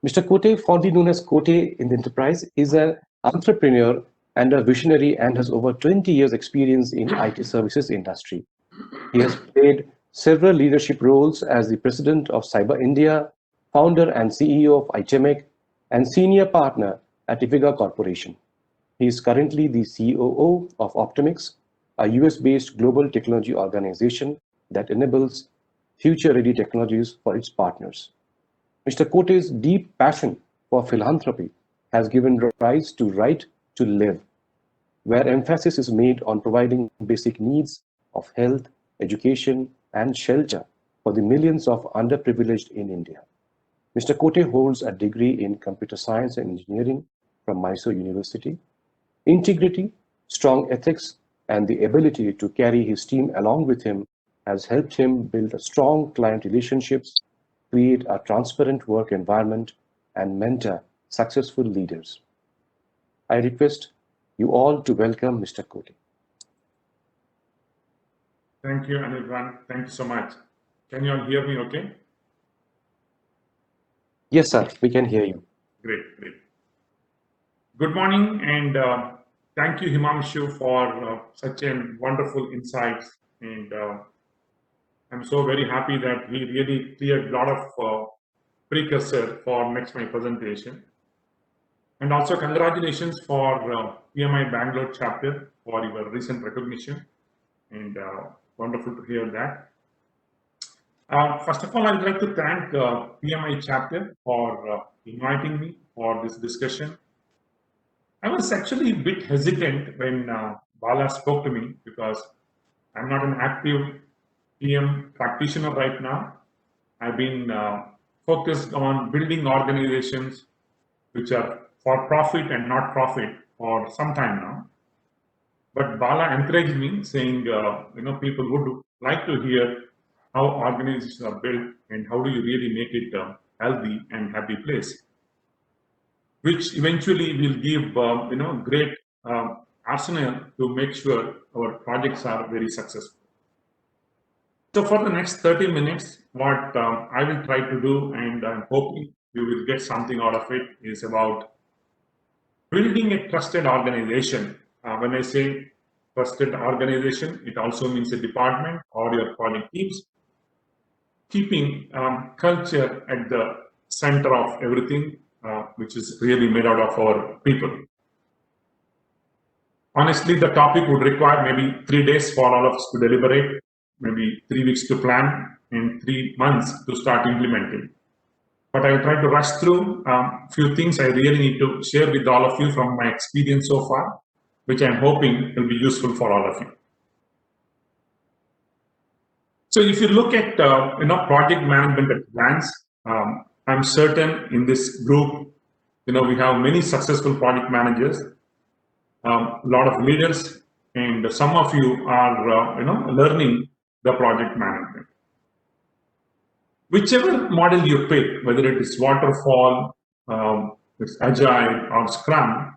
Mr. Kote, fondly known as Kote in the enterprise, is an entrepreneur and a visionary and has over 20 years experience in IT services industry. He has played several leadership roles as the president of Cyber India, founder and CEO of Opteamix, and senior partner at Iviga Corporation. He is currently the COO of Opteamix, a US-based global technology organization that enables future-ready technologies for its partners. Mr. Kote's deep passion for philanthropy has given rise to Right to Live, where emphasis is made on providing basic needs of health, education, and shelter for the millions of underprivileged in India. Mr. Kote holds a degree in computer science and engineering from Mysore University. Integrity, strong ethics, and the ability to carry his team along with him has helped him build strong client relationships, create a transparent work environment, and mentor successful leaders. I request you all to welcome Mr. Kote. Thank you, Anirban. Thank you so much. Can you all hear me okay? Yes, sir, we can hear you. Great, great. Good morning, and thank you, Himanshu, for such a wonderful insights. And I'm so very happy that we really cleared a lot of precursor for next my presentation. And also congratulations for PMI Bangalore chapter for your recent recognition. And wonderful to hear that. First of all, I'd like to thank PMI chapter for inviting me for this discussion. I was actually a bit hesitant when Bala spoke to me because I'm not an active PM practitioner right now. I've been focused on building organizations which are for profit and not profit for some time now. But Bala encouraged me, saying, people would like to hear how organizations are built and how do you really make it a healthy and happy place, which eventually will give great arsenal to make sure our projects are very successful. So for the next 30 minutes, what I will try to do, and I'm hoping you will get something out of it, is about building a trusted organization. When I say trusted organization, it also means a department or your project teams, keeping culture at the center of everything, which is really made out of our people. Honestly, the topic would require maybe 3 days for all of us to deliberate, maybe 3 weeks to plan, and 3 months to start implementing. But I will try to rush through a few things I really need to share with all of you from my experience so far, which I'm hoping will be useful for all of you. So if you look at project management at glance, I'm certain in this group, we have many successful project managers, a lot of leaders, and some of you are learning the project management. Whichever model you pick, whether it is waterfall, it's agile or scrum,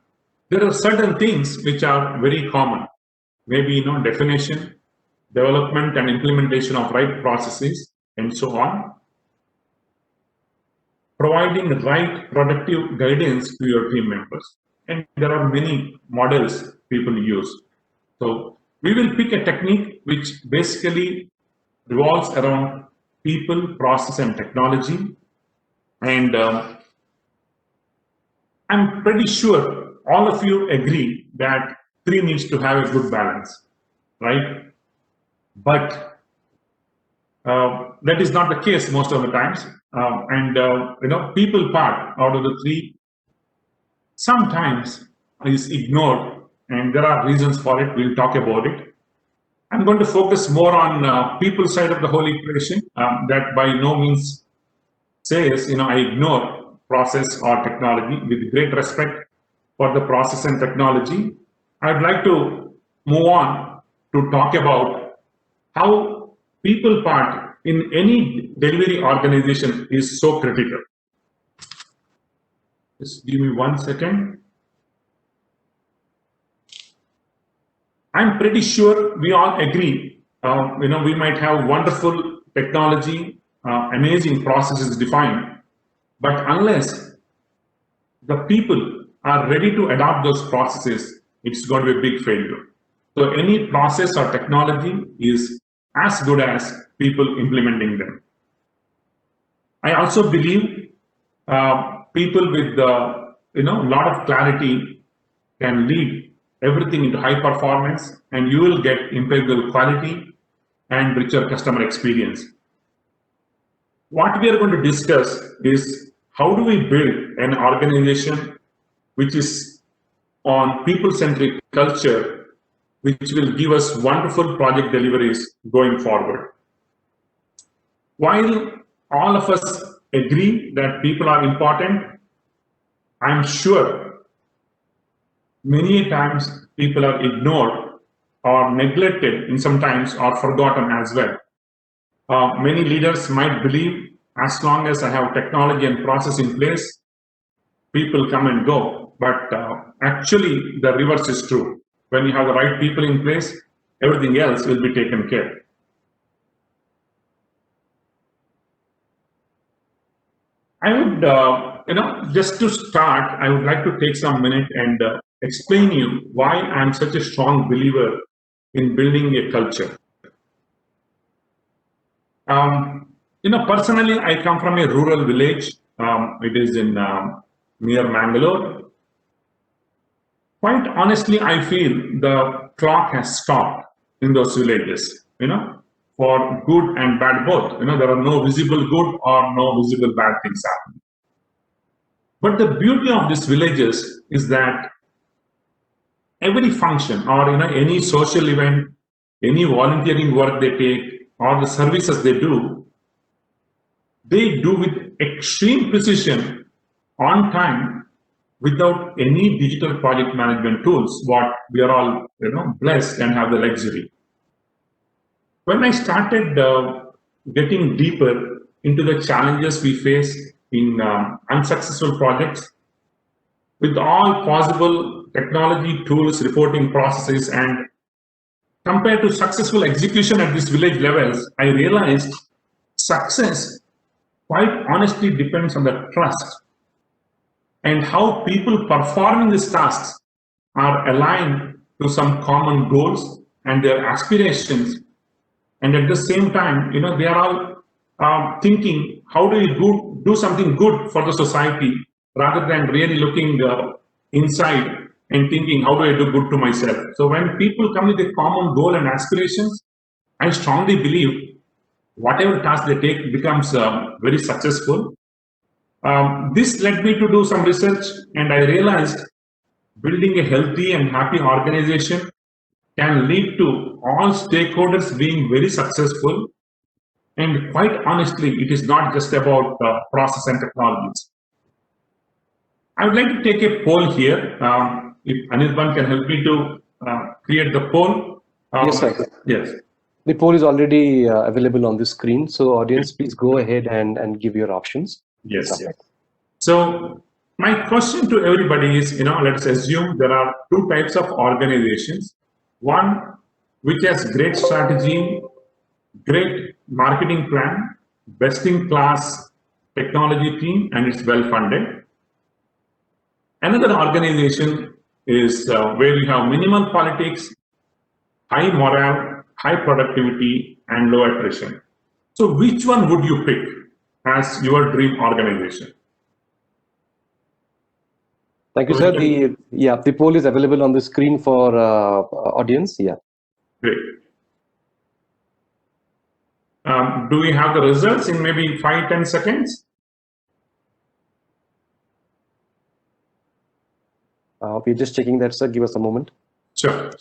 there are certain things which are very common. Maybe definition, development and implementation of right processes, and so on. Providing right productive guidance to your team members. And there are many models people use. So we will pick a technique which basically revolves around people, process, and technology. And I'm pretty sure all of you agree that 3 needs to have a good balance, right? But that is not the case most of the times. People part out of the 3 sometimes is ignored, and there are reasons for it. We'll talk about it. I'm going to focus more on people side of the whole equation. That by no means says I ignore process or technology. With great respect for the process and technology, I'd like to move on to talk about how people part in any delivery organization is so critical. Just give me 1 second. I'm pretty sure we all agree, we might have wonderful technology, amazing processes defined, but unless the people are ready to adopt those processes, it's going to be a big failure. So any process or technology is as good as people implementing them. I also believe people with a lot of clarity can lead everything into high performance, and you will get impeccable quality and richer customer experience. What we are going to discuss is how do we build an organization which is on people-centric culture, which will give us wonderful project deliveries going forward. While all of us agree that people are important, I'm sure many times people are ignored or neglected in some times or forgotten as well. Many leaders might believe as long as I have technology and process in place, people come and go. But actually, the reverse is true. When you have the right people in place, everything else will be taken care. I would, just to start, I would like to take some minute and explain you why I'm such a strong believer in building a culture. Personally, I come from a rural village. It is in near Bangalore. Quite honestly, I feel the clock has stopped in those villages, for good and bad both. There are no visible good or no visible bad things happening. But the beauty of these villages is that every function or any social event, any volunteering work they take, or the services they do with extreme precision on time without any digital project management tools, what we are all blessed and have the luxury. When I started getting deeper into the challenges we face in unsuccessful projects, with all possible technology tools, reporting processes, and compared to successful execution at these village levels, I realized success quite honestly depends on the trust and how people performing these tasks are aligned to some common goals and their aspirations. And at the same time, they are all thinking, how do you do something good for the society rather than really looking inside and thinking, how do I do good to myself? So when people come with a common goal and aspirations, I strongly believe whatever task they take becomes very successful. This led me to do some research, and I realized building a healthy and happy organization can lead to all stakeholders being very successful. And quite honestly, it is not just about process and technologies. I would like to take a poll here. If Anirban can help me to create the poll. Yes, sir. Yes. The poll is already available on the screen. So audience, please go ahead and give your options. Yes. So my question to everybody is, let's assume there are two types of organizations. One which has great strategy, great marketing plan, best in class technology team, and it's well funded. Another organization is where you have minimal politics, high morale, high productivity, and low attrition. So which one would you pick as your dream organization? Thank you, sir. The poll is available on the screen for audience. Yeah. Great. Do we have the results in maybe 5-10 seconds? We're just checking that, sir. Give us a moment. Sure.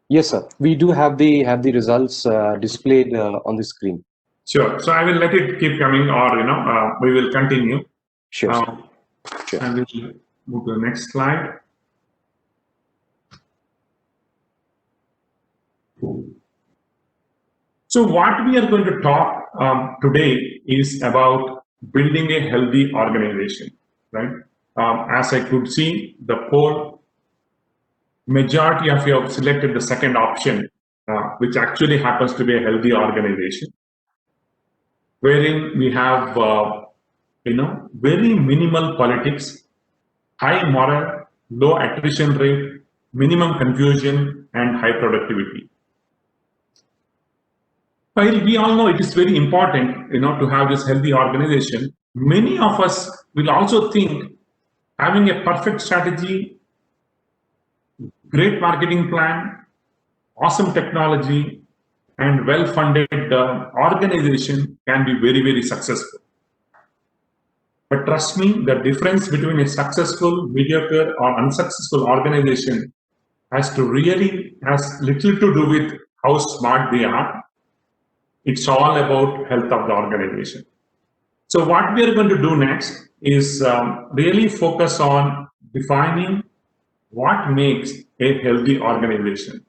Yes, sir. We do have the results displayed on the screen. Sure. So I will let it keep coming, or we will continue. Sure. Sure. I will move to the next slide. So what we are going to talk today is about building a healthy organization, right? As I could see, the poll, majority of you have selected the second option, which actually happens to be a healthy organization, wherein we have, very minimal politics, high morale, low attrition rate, minimum confusion, and high productivity. While we all know it is very important, to have this healthy organization, many of us will also think having a perfect strategy, great marketing plan, awesome technology, and well-funded organization can be very, very successful. But trust me, the difference between a successful, mediocre, or unsuccessful organization has little to do with how smart they are. It's all about health of the organization. So what we are going to do next is really focus on defining what makes a healthy organization.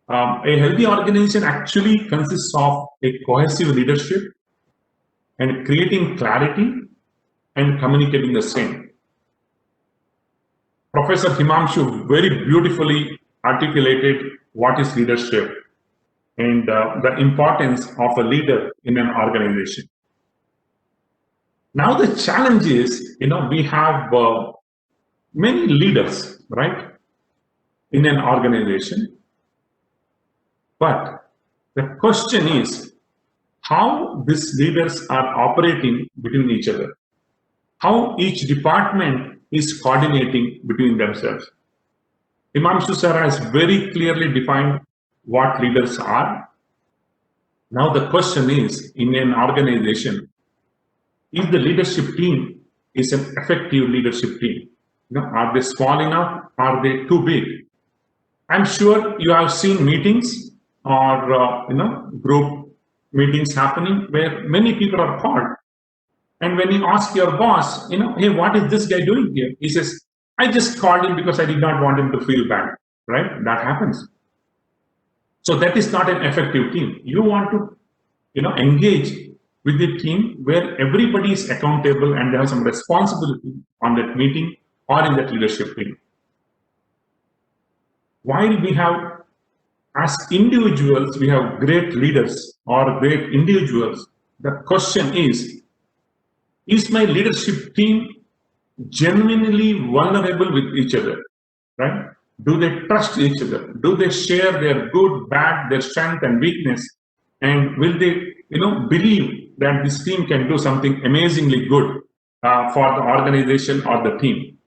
A healthy organization actually consists of a cohesive leadership and creating clarity and communicating the same. Professor Himanshu very beautifully articulated what is leadership and the importance of a leader in an organization. Now the challenge is, we have many leaders, right, in an organization. But the question is how these leaders are operating between each other, how each department is coordinating between themselves. Himanshu sir has very clearly defined what leaders are. Now the question is, in an organization, is the leadership team is an effective leadership team? Are they small enough? Are they too big? I'm sure you have seen meetings or group meetings happening where many people are called. And when you ask your boss, hey, what is this guy doing here? He says, I just called him because I did not want him to feel bad, right? That happens. So that is not an effective team. You want to, engage with the team where everybody is accountable and they have some responsibility on that meeting or in that leadership team. While we have, as individuals, we have great leaders or great individuals, the question is my leadership team genuinely vulnerable with each other, right? Do they trust each other? Do they share their good, bad, their strength and weakness? And will they, believe that this team can do something amazingly good for the organization or the team?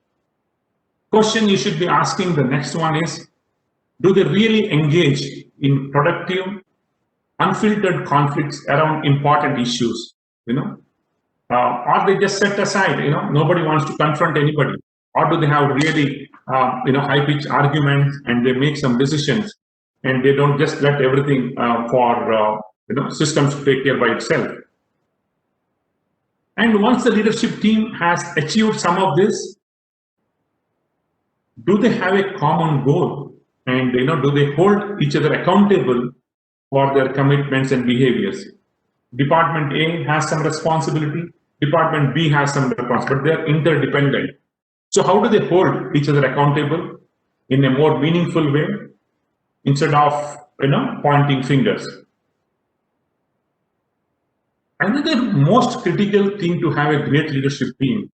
Question you should be asking the next one is, do they really engage in productive, unfiltered conflicts around important issues? Or they just set aside, nobody wants to confront anybody. Or do they have really, high-pitched arguments and they make some decisions and they don't just let everything for, systems to take care by itself? And once the leadership team has achieved some of this, do they have a common goal? And, do they hold each other accountable for their commitments and behaviors? Department A has some responsibility, Department B has some responsibility, but they're interdependent. So how do they hold each other accountable in a more meaningful way instead of, pointing fingers? Another most critical thing to have a great leadership team,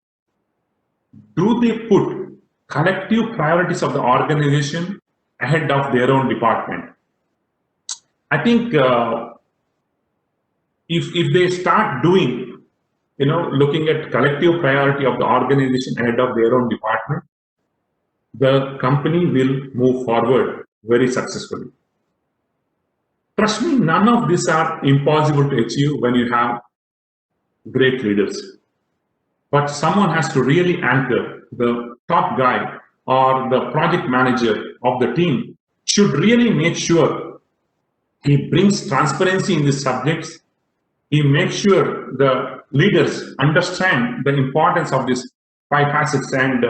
do they put collective priorities of the organization ahead of their own department? I think if they start doing, looking at collective priority of the organization ahead of their own department, the company will move forward very successfully. Trust me, none of these are impossible to achieve when you have great leaders. But someone has to really anchor. The top guy or the project manager of the team should really make sure he brings transparency in these subjects. He makes sure the leaders understand the importance of these 5 facets, and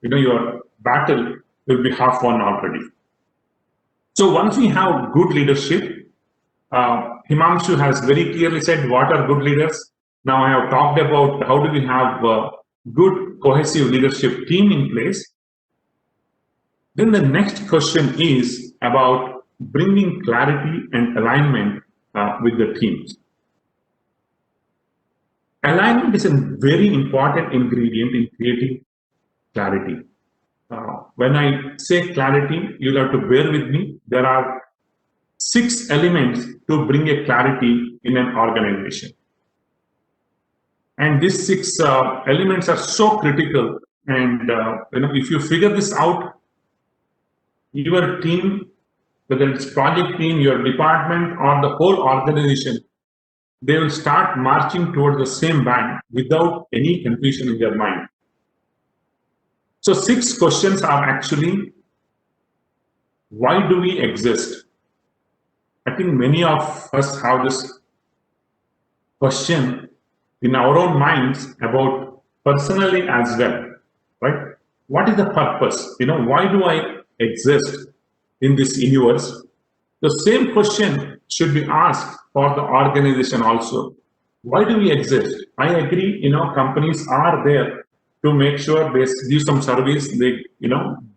your battle will be half won already. So once we have good leadership, Himanshu has very clearly said what are good leaders. Now I have talked about how do we have a good cohesive leadership team in place. Then the next question is about bringing clarity and alignment with the teams. Alignment is a very important ingredient in creating clarity. When I say clarity, you'll have to bear with me. There are 6 elements to bring a clarity in an organization. And these 6 elements are so critical. And if you figure this out, your team, whether it's project team, your department, or the whole organization, they will start marching towards the same band without any confusion in their mind. So 6 questions are actually, why do we exist? I think many of us have this question in our own minds about personally as well, right? What is the purpose? Why do I exist in this universe? The same question should be asked for the organization also. Why do we exist? I agree, companies are there to make sure they give some service, they,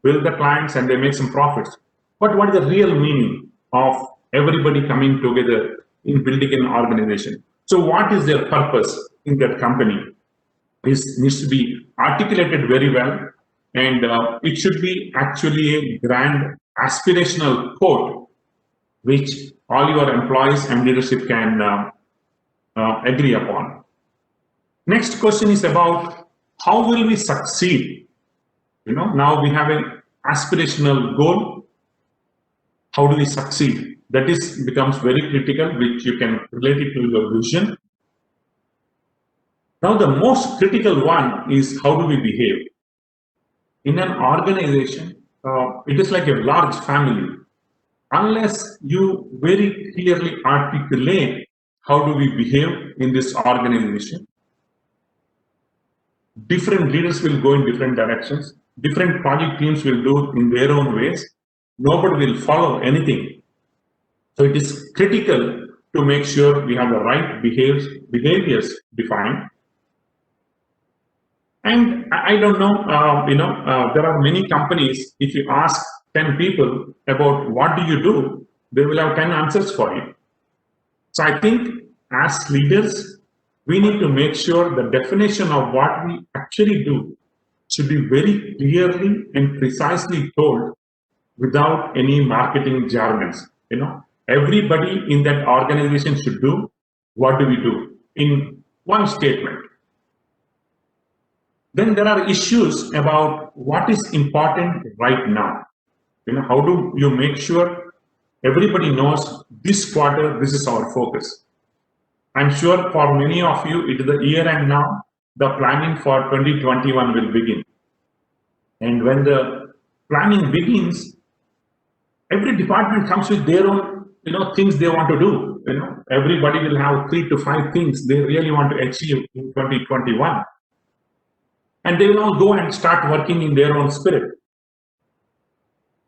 build the clients and they make some profits. But what is the real meaning of everybody coming together in building an organization? So what is their purpose in that company? This needs to be articulated very well, and it should be actually a grand aspirational quote which all your employees and leadership can agree upon. Next question is about how will we succeed? Now we have an aspirational goal. How do we succeed? That becomes very critical, which you can relate it to your vision. Now the most critical one is how do we behave? In an organization, it is like a large family. Unless you very clearly articulate how do we behave in this organization, different leaders will go in different directions, different project teams will do in their own ways, nobody will follow anything. So it is critical to make sure we have the right behaviors defined. And I don't know, there are many companies, if you ask 10 people about what do you do, they will have 10 answers for you. So I think as leaders, we need to make sure the definition of what we actually do should be very clearly and precisely told without any marketing jargons. Everybody in that organization should do what do we do in one statement. Then there are issues about what is important right now. How do you make sure everybody knows this quarter, this is our focus? I'm sure for many of you, it is the year end now, the planning for 2021 will begin. And when the planning begins, every department comes with their own, things they want to do. Everybody will have 3 to 5 things they really want to achieve in 2021. And they will all go and start working in their own spirit.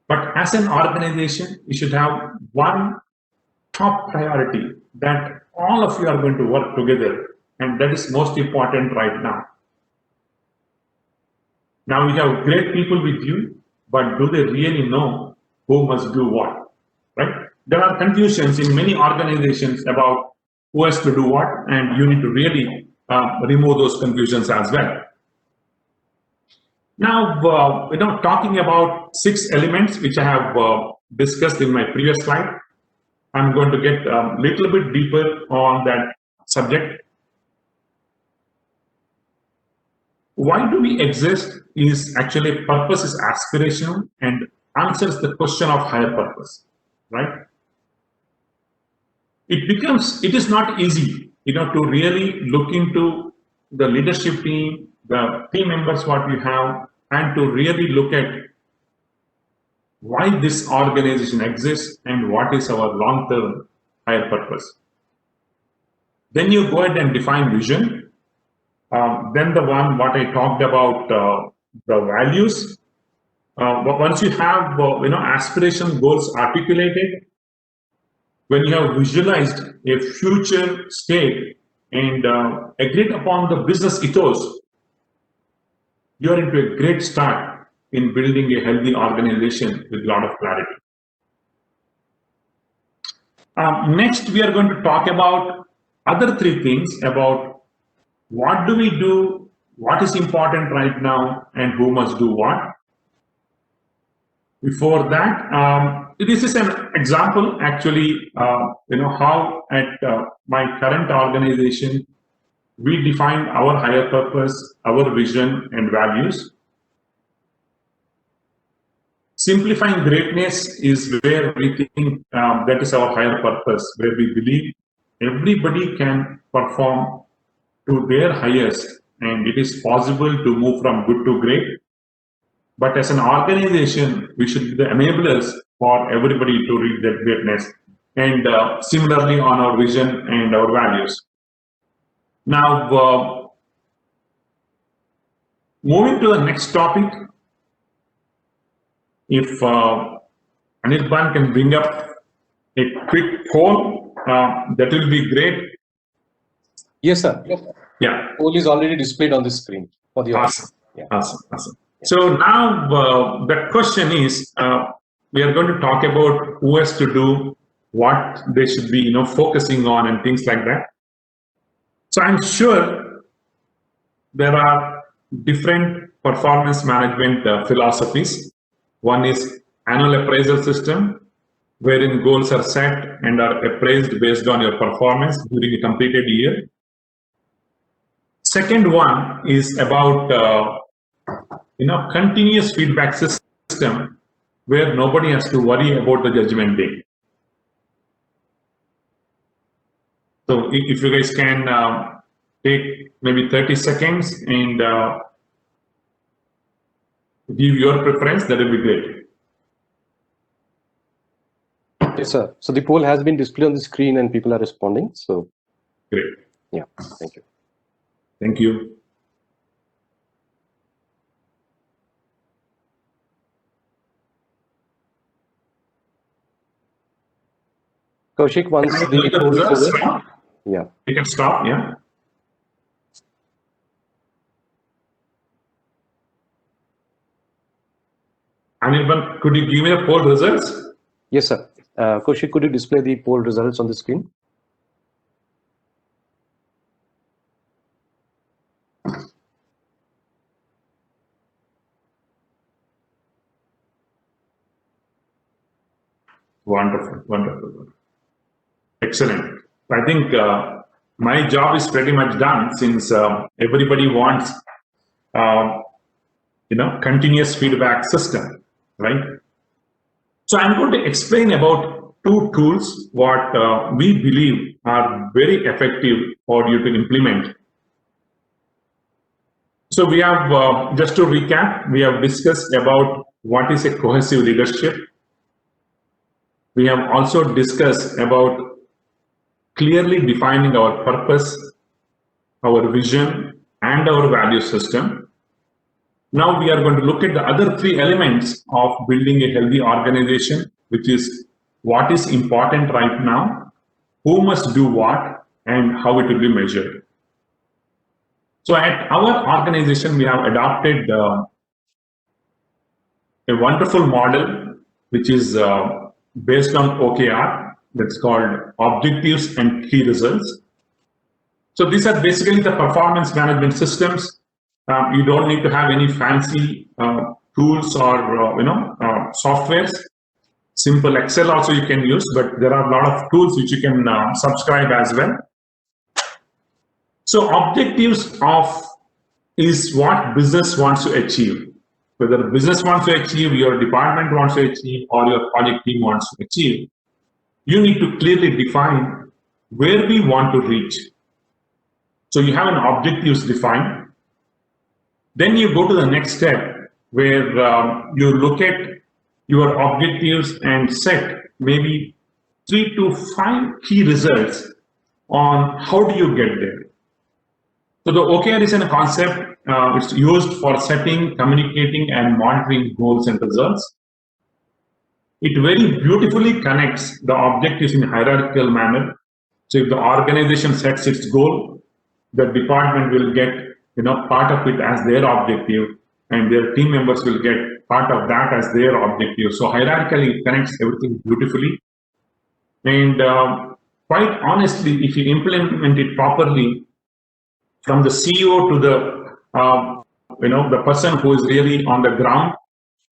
But as an organization, you should have one top priority that all of you are going to work together, and that is most important right now. Now you have great people with you, but do they really know who must do what, right? There are confusions in many organizations about who has to do what, and you need to really remove those confusions as well. Now, talking about 6 elements which I have discussed in my previous slide, I'm going to get a little bit deeper on that subject. Why do we exist is actually purpose is aspirational and answers the question of higher purpose, right? It is not easy, to really look into the leadership team, the team members what we have, and to really look at why this organization exists and what is our long-term higher purpose. Then you go ahead and define vision. Then the one what I talked about, the values. Once you have aspiration goals articulated, when you have visualized a future state, and agreed upon the business ethos, you are into a great start in building a healthy organization with a lot of clarity. Next, we are going to talk about other three things about what do we do, what is important right now, and who must do what. Before that, this is an example actually, how at my current organization, we define our higher purpose, our vision and values. Simplifying greatness is where we think that is our higher purpose, where we believe everybody can perform to their highest and it is possible to move from good to great. But as an organization, we should be the enablers for everybody to reach that greatness. And similarly on our vision and our values. Now, moving to the next topic, if Anirban can bring up a quick poll, that will be great. Yes, sir. Yeah. Poll is already displayed on the screen for the awesome. Yeah. Awesome. Awesome. Yeah. So now the question is, we are going to talk about who has to do what they should be, focusing on and things like that. So I'm sure there are different performance management philosophies. One is annual appraisal system, wherein goals are set and are appraised based on your performance during a completed year. Second one is about continuous feedback system, where nobody has to worry about the judgment day. So if you guys can take maybe 30 seconds and give your preference, that will be great. Yes, sir. So the poll has been displayed on the screen and people are responding. So great. Yeah, thank you. Thank you. Kaushik, once the poll is over, yeah, you can stop. Yeah. Anirban, could you give me the poll results? Yes, sir. Kaushik, could you display the poll results on the screen? Wonderful, wonderful. Excellent. I think my job is pretty much done, since everybody wants, continuous feedback system, right? So I'm going to explain about two tools what we believe are very effective for you to implement. So we have, just to recap, we have discussed about what is a cohesive leadership. We have also discussed about clearly defining our purpose, our vision, and our value system. Now we are going to look at the other three elements of building a healthy organization, which is what is important right now, who must do what, and how it will be measured. So at our organization, we have adopted a wonderful model, which is based on OKR, that's called Objectives and Key Results. So these are basically the performance management systems. You don't need to have any fancy tools or softwares. Simple Excel also you can use, but there are a lot of tools which you can subscribe as well. So objectives is what business wants to achieve. Whether business wants to achieve, your department wants to achieve, or your project team wants to achieve, you need to clearly define where we want to reach. So you have an objectives defined. Then you go to the next step, where you look at your objectives and set maybe 3 to 5 key results on how do you get there. So the OKR is a concept. It's used for setting, communicating, and monitoring goals and results. It very beautifully connects the objectives in a hierarchical manner. So if the organization sets its goal, the department will get part of it as their objective, and their team members will get part of that as their objective. So hierarchically it connects everything beautifully. And quite honestly, if you implement it properly, from the CEO to the person who is really on the ground,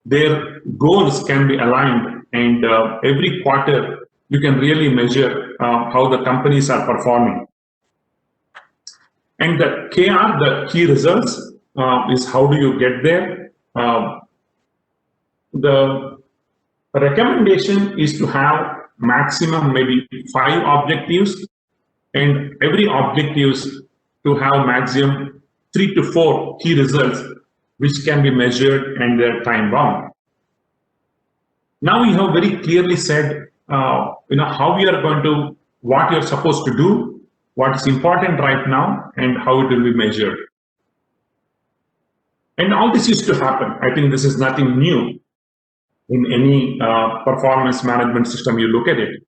their goals can be aligned, and every quarter you can really measure how the companies are performing. And the KR, the key results, is how do you get there? The recommendation is to have maximum maybe 5 objectives, and every objectives to have maximum 3 to 4 key results which can be measured and they're time bound. Now we have very clearly said how we are going to, what you're supposed to do, what is important right now, and how it will be measured. And all this used to happen. I think this is nothing new in any performance management system you look at it.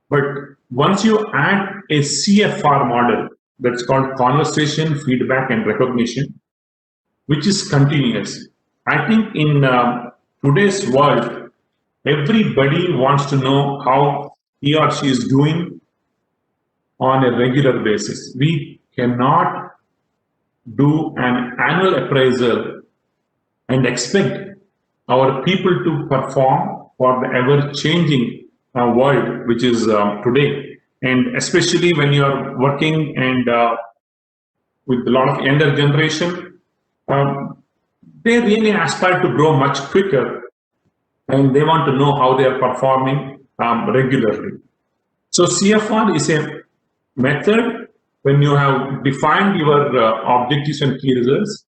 But once you add a CFR model, that's called conversation, feedback, and recognition, which is continuous. I think in today's world, everybody wants to know how he or she is doing on a regular basis. We cannot do an annual appraisal and expect our people to perform for the ever-changing world which is today. And especially when you are working and with a lot of younger generation, they really aspire to grow much quicker, and they want to know how they are performing regularly. So CFR is a method when you have defined your objectives and key results.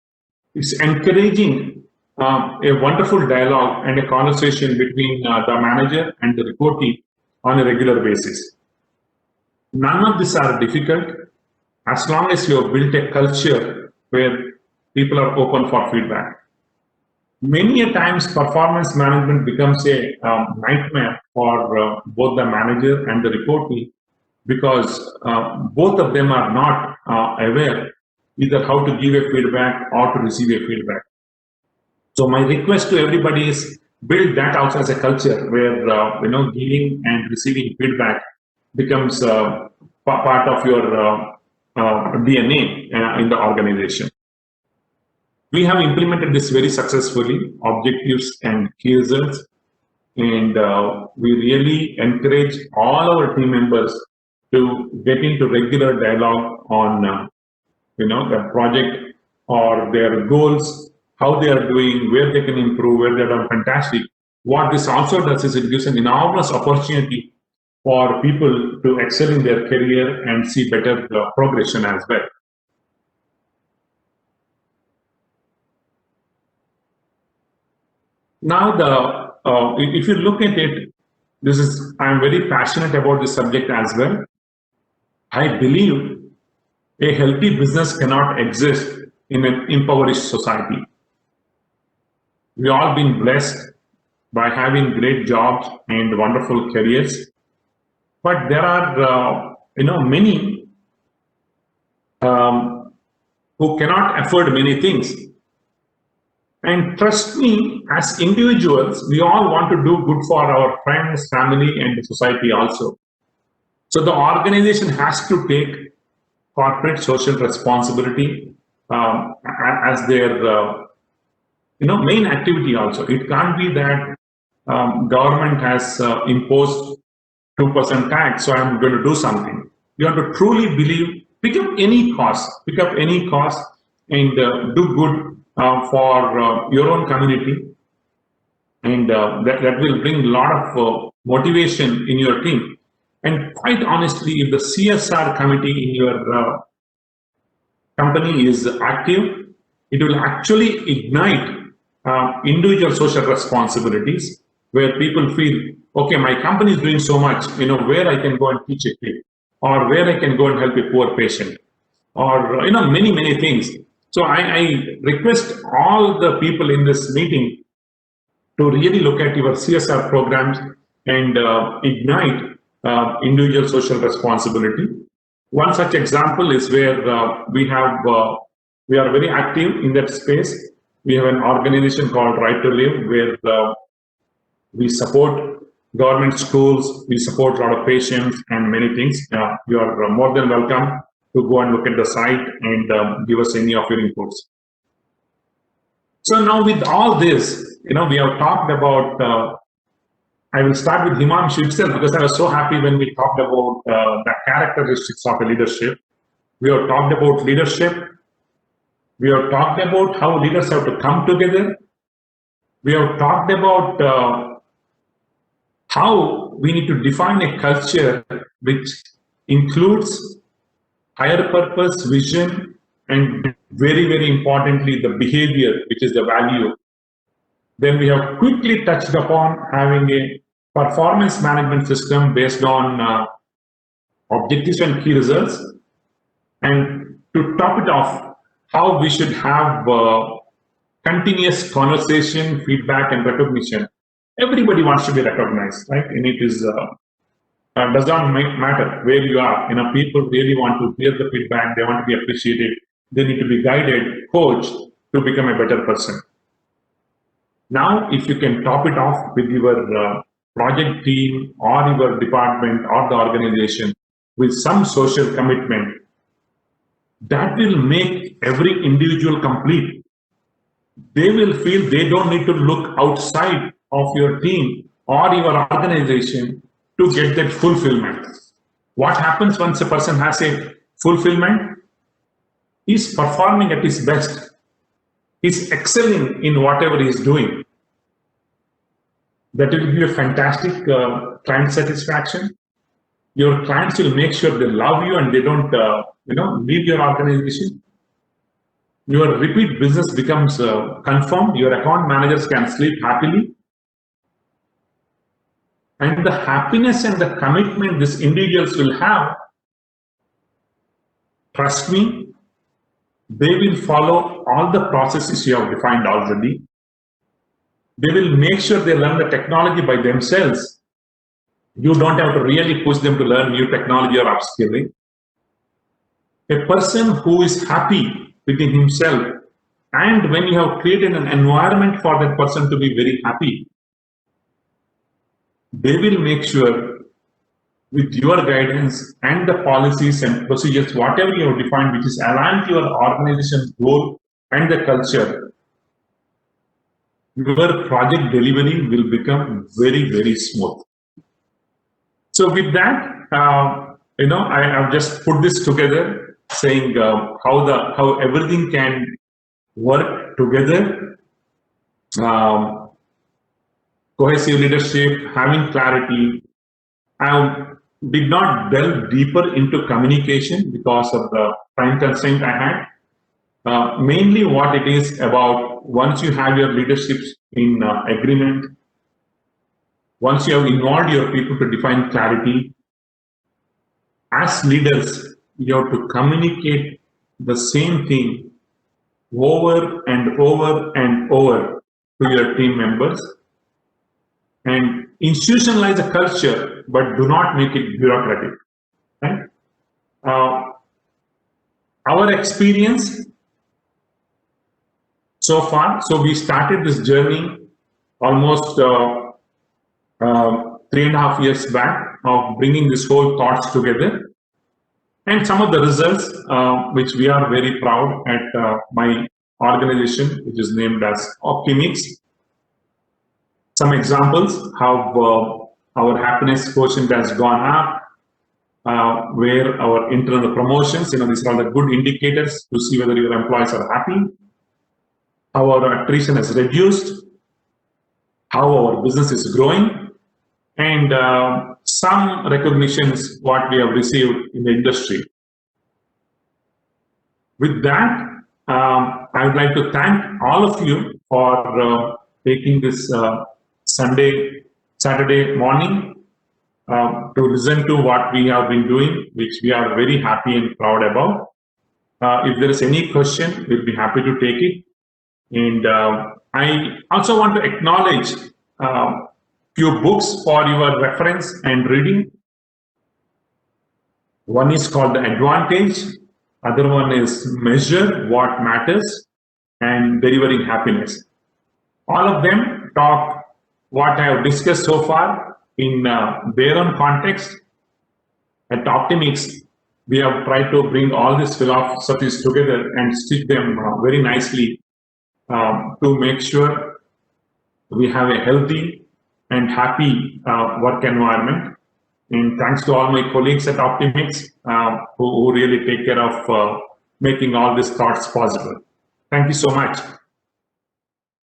It's encouraging a wonderful dialogue and a conversation between the manager and the reportee on a regular basis. None of these are difficult as long as you have built a culture where people are open for feedback. Many a times performance management becomes a nightmare for both the manager and the reportee, because both of them are not aware either how to give a feedback or to receive a feedback. So my request to everybody is build that out as a culture where giving and receiving feedback becomes part of your DNA in the organization. We have implemented this very successfully, objectives and key results, and we really encourage all our team members to get into regular dialogue on the project or their goals, how they are doing, where they can improve, where they're done fantastic. What this also does is it gives an enormous opportunity for people to excel in their career and see better progression as well. Now, if you look at it, I'm very passionate about this subject as well. I believe a healthy business cannot exist in an impoverished society. We've all been blessed by having great jobs and wonderful careers, but there are many who cannot afford many things. And trust me, as individuals, we all want to do good for our friends, family, and the society also. So the organization has to take corporate social responsibility as their main activity also. It can't be that government has imposed 2% tax, so I'm going to do something. You have to truly believe, pick up any cost, and do good for your own community, and that will bring a lot of motivation in your team. And quite honestly, if the CSR committee in your company is active, it will actually ignite individual social responsibilities, where people feel, okay, my company is doing so much, where I can go and teach a kid, or where I can go and help a poor patient, or many things. So I request all the people in this meeting to really look at your CSR programs and ignite individual social responsibility. One such example is where we are very active in that space. We have an organization called Right to Live, where we support government schools, we support a lot of patients and many things. You are more than welcome to go and look at the site and give us any of your inputs. So now with all this, we have talked about, I will start with Himanshu itself, because I was so happy when we talked about the characteristics of a leadership. We have talked about leadership. We have talked about how leaders have to come together. We have talked about how we need to define a culture which includes higher purpose, vision, and very, very importantly, the behavior, which is the value. Then we have quickly touched upon having a performance management system based on objectives and key results. And to top it off, how we should have continuous conversation, feedback, and recognition. Everybody wants to be recognized, right? And it is does not matter where you are. People really want to hear the feedback. They want to be appreciated. They need to be guided, coached to become a better person. Now, if you can top it off with your project team or your department or the organization with some social commitment, that will make every individual complete. They will feel they don't need to look outside of your team or your organization to get that fulfillment. What happens once a person has a fulfillment? He's performing at his best. He's excelling in whatever he's doing. That will give you a fantastic client satisfaction. Your clients will make sure they love you and they don't, leave your organization. Your repeat business becomes confirmed. Your account managers can sleep happily. And the happiness and the commitment these individuals will have, trust me, they will follow all the processes you have defined already. They will make sure they learn the technology by themselves. You don't have to really push them to learn new technology or upskilling. A person who is happy within himself, and when you have created an environment for that person to be very happy, they will make sure with your guidance and the policies and procedures, whatever you have defined, which is aligned to your organization's goal and the culture, your project delivery will become very, very smooth. So with that, I have just put this together, saying how everything can work together. Cohesive leadership, having clarity. I did not delve deeper into communication because of the time constraint I had. Mainly what it is about, once you have your leadership in agreement, once you have involved your people to define clarity, as leaders, you have to communicate the same thing over and over and over to your team members, and institutionalize a culture, but do not make it bureaucratic. Right? Our experience so far, so we started this journey almost 3.5 years back of bringing this whole thoughts together. And some of the results, which we are very proud at my organization, which is named as Opteamix. Some examples how our happiness quotient has gone up, where our internal promotions, these are all the good indicators to see whether your employees are happy, how our attrition has reduced, how our business is growing, and some recognitions what we have received in the industry. With that, I would like to thank all of you for taking this Saturday morning to listen to what we have been doing, which we are very happy and proud about. If there is any question, we'll be happy to take it. And I also want to acknowledge few books for your reference and reading. One is called the advantage, other one is measure what matters, and delivering happiness. All of them talk what I have discussed so far in their own context. At Opteamix, we have tried to bring all these philosophies together and stitch them very nicely to make sure we have a healthy and happy work environment. And thanks to all my colleagues at Opteamix who really take care of making all these thoughts possible. Thank you so much.